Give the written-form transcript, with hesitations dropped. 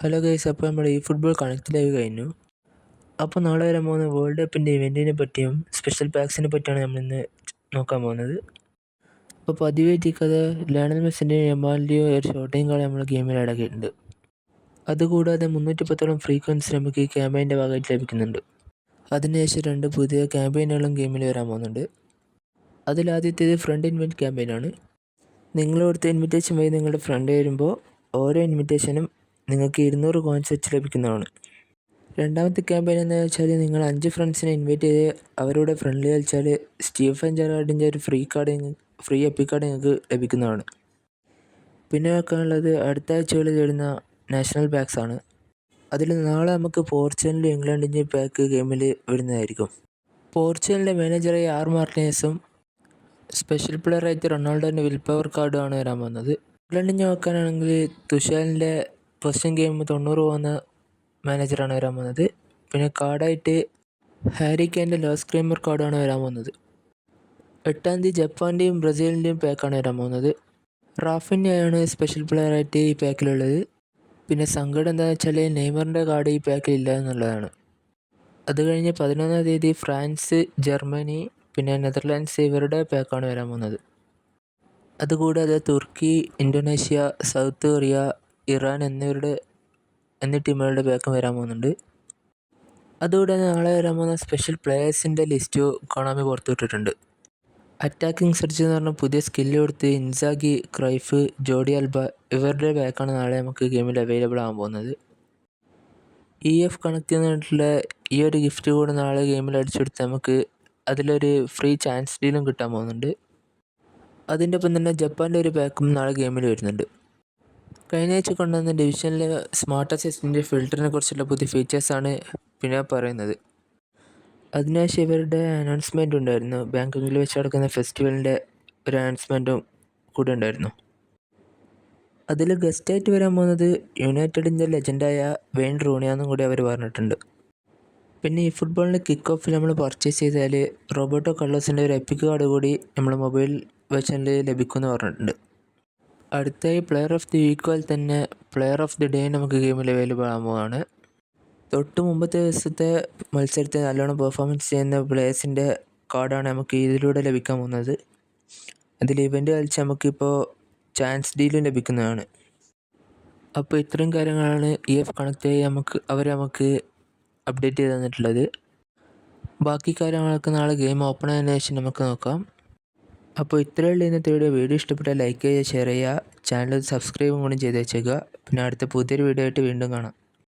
Hello guys, അപ്പോൾ നമ്മൾ ഈ ഫുട്ബോൾ കണക്ട് ലൈവ് കഴിഞ്ഞു. അപ്പോൾ നാളെ വരാൻ പോകുന്ന വേൾഡ് കപ്പിൻ്റെ ഇവൻറ്റിനെ പറ്റിയും സ്പെഷ്യൽ പാക്സിനെ പറ്റിയാണ് നമ്മളിന്ന് നോക്കാൻ പോകുന്നത്. അപ്പോൾ പതിവ് എത്തിക്കാതെ ലയണൽ മെസ്സിൻ്റെയും യമാലിൻ്റെയും ഒരു ഷോട്ടിങ് കളി നമ്മൾ ഗെയിമിൽ അടക്കിയിട്ടുണ്ട്. അതുകൂടാതെ 310 ഫ്രീക്വൻസി നമുക്ക് ഈ ക്യാമ്പയിൻ്റെ ഭാഗമായിട്ട് ലഭിക്കുന്നുണ്ട്. അതിനുശേഷം 2 പുതിയ ക്യാമ്പയിനുകളും ഗെയിമിൽ വരാൻ പോകുന്നുണ്ട്. അതിലാദ്യത്തേത് ഫ്രണ്ട് ഇൻവൈറ്റ് ക്യാമ്പയിനാണ്. നിങ്ങൾ കൊടുത്ത ഇൻവിറ്റേഷൻ വഴി നിങ്ങളുടെ ഫ്രണ്ട് വരുമ്പോൾ ഓരോ ഇൻവിറ്റേഷനും നിങ്ങൾക്ക് 200 കോയിൻസ് വെച്ച് ലഭിക്കുന്നതാണ്. രണ്ടാമത്തെ ക്യാമ്പയിൻ എന്ന് വെച്ചാൽ നിങ്ങൾ 5 ഫ്രണ്ട്സിനെ ഇൻവൈറ്റ് ചെയ്ത് അവരുടെ ഫ്രണ്ട്ലി കളിച്ചാൽ സ്റ്റീഫൻ ജെറാർഡിൻ്റെ ഒരു ഫ്രീ എപ്പിക് കാർഡ് നിങ്ങൾക്ക് ലഭിക്കുന്നതാണ്. പിന്നെ വെക്കാനുള്ളത് അടുത്ത ആഴ്ചകളിൽ വരുന്ന നാഷണൽ പാക്സ് ആണ്. അതിൽ നാളെ നമുക്ക് പോർച്ചുഗലിൻ്റെ ഇംഗ്ലണ്ടിൻ്റെ പാക്ക് ഗെയിമിൽ വരുന്നതായിരിക്കും. പോർച്ചുഗലിൻ്റെ മാനേജറായ ആർ മാർട്ടിനസും സ്പെഷ്യൽ പ്ലെയറായിട്ട് റൊണാൾഡോൻ്റെ വിൽ പവർ കാർഡുമാണ് വരാൻ പോകുന്നത്. ഇംഗ്ലണ്ടിനെ നോക്കാനാണെങ്കിൽ തുഷാലിൻ്റെ ഫസ്റ്റ് ഗെയിം 90 പോകുന്ന മാനേജറാണ് വരാൻ പോകുന്നത്. പിന്നെ കാർഡായിട്ട് ഹാരി കെയിൻ്റെ ലോസ് ക്രീമർ കാർഡാണ് വരാൻ പോകുന്നത്. 8-ാം തീയതി ജപ്പാൻ്റെയും ബ്രസീലിൻ്റെയും പാക്കാണ് വരാൻ പോകുന്നത്. റാഫിനെയാണ് സ്പെഷ്യൽ പ്ലെയറായിട്ട് ഈ പാക്കിലുള്ളത്. പിന്നെ സങ്കടം എന്താണെന്ന് വെച്ചാൽ നെയ്മറിൻ്റെ കാർഡ് ഈ പാക്കിലില്ല എന്നുള്ളതാണ്. അത് കഴിഞ്ഞ് 11-ാം തീയതി ഫ്രാൻസ്, ജർമ്മനി, പിന്നെ നെതർലാൻഡ്സ് ഇവരുടെ പാക്കാണ് വരാൻ പോകുന്നത്. അതുകൂടാതെ തുർക്കി, ഇന്തോനേഷ്യ, സൗത്ത് കൊറിയ, ഇറാൻ എന്നീ ടീമുകളുടെ പാക്കും വരാൻ പോകുന്നുണ്ട്. അതുകൂടാതെ നാളെ വരാൻ പോകുന്ന സ്പെഷ്യൽ പ്ലെയേഴ്സിൻ്റെ ലിസ്റ്റ് കൊണാമി പുറത്തുവിട്ടിട്ടുണ്ട്. അറ്റാക്കിംഗ് സെർച്ച് എന്ന് പറഞ്ഞ പുതിയ സ്കില്ല് കൊടുത്ത് ഇൻസാഗി, ക്രൈഫ്, ജോഡി ആൽബ ഇവരുടെ പാക്കാണ് നാളെ നമുക്ക് ഗെയിമിൽ അവൈലബിൾ ആകാൻ പോകുന്നത്. EF കണക്ട് ചെയ്തിട്ടുള്ള ഈ ഒരു ഗിഫ്റ്റ് കൂടെ നാളെ ഗെയിമിൽ അടിച്ചെടുത്ത് നമുക്ക് അതിലൊരു ഫ്രീ ചാൻസ് ഡീലും കിട്ടാൻ പോകുന്നുണ്ട്. അതിൻ്റെ ഒപ്പം തന്നെ ജപ്പാൻ്റെ ഒരു പാക്കും നാളെ ഗെയിമിൽ വരുന്നുണ്ട്. കഴിഞ്ഞ ആഴ്ച കൊണ്ടുവന്ന ഡിവിഷനിലെ സ്മാർട്ട് അസിസ്റ്റൻ്റ് ഫിൽറ്ററിനെ കുറിച്ചുള്ള പുതിയ ഫീച്ചേഴ്സാണ് പിന്നെ പറയുന്നത്. അതിനുശേഷം ഇവരുടെ അനൗൺസ്മെൻ്റ് ഉണ്ടായിരുന്നു. ബാങ്കോക്കിൽ വെച്ച് നടക്കുന്ന ഫെസ്റ്റിവലിൻ്റെ ഒരു അനൗൺസ്മെൻറ്റും കൂടെ ഉണ്ടായിരുന്നു. അതിൽ ഗസ്റ്റായിട്ട് വരാൻ പോകുന്നത് യുണൈറ്റഡിൻ്റെ ലെജൻഡായ വെയിൻ റൂണിയാന്നും കൂടി അവർ പറഞ്ഞിട്ടുണ്ട്. പിന്നെ ഈ ഫുട്ബോളിൻ്റെ കിക്ക് ഓഫിൽ നമ്മൾ പർച്ചേസ് ചെയ്താൽ റോബർട്ടോ കാർലോസിൻ്റെ ഒരു എപ്പിക് കാർഡ് കൂടി നമ്മൾ മൊബൈൽ വെർഷനിൽ ലഭിക്കുമെന്ന് പറഞ്ഞിട്ടുണ്ട്. അടുത്തായി പ്ലെയർ ഓഫ് ദി വീക്ക് പോലെ തന്നെ പ്ലെയർ ഓഫ് ദി ഡേ നമുക്ക് ഗെയിമിൽ അവൈലബിൾ ആകുന്നതാണ്. തൊട്ട് മുമ്പത്തെ ദിവസത്തെ മത്സരത്തിൽ നല്ലോണം പെർഫോമൻസ് ചെയ്യുന്ന പ്ലേയേഴ്സിൻ്റെ കാർഡാണ് നമുക്ക് ഇതിലൂടെ ലഭിക്കാൻ പോകുന്നത്. അതിൽ ഇവൻ്റ് കളിച്ച് നമുക്കിപ്പോൾ ചാൻസ് ഡീലും ലഭിക്കുന്നതാണ്. അപ്പോൾ ഇത്രയും കാര്യങ്ങളാണ് EF കണക്ട് ആയി നമുക്ക് അപ്ഡേറ്റ് ചെയ്ത് തന്നിട്ടുള്ളത്. ബാക്കി കാര്യങ്ങളൊക്കെ നാളെ ഗെയിം ഓപ്പൺ ആയതിനു ശേഷം നമുക്ക് നോക്കാം. അപ്പോൾ ഇത്രയുള്ള ഇന്നത്തെ വീഡിയോ ഇഷ്ടപ്പെട്ടാൽ ലൈക്ക് ചെയ്യുക, ഷെയർ ചെയ്യുക, ചാനൽ സബ്സ്ക്രൈബും കൂടി ചെയ്ത് വെച്ചേക്കുക. പിന്നെ അടുത്ത പുതിയൊരു വീഡിയോ ആയിട്ട് വീണ്ടും കാണാം.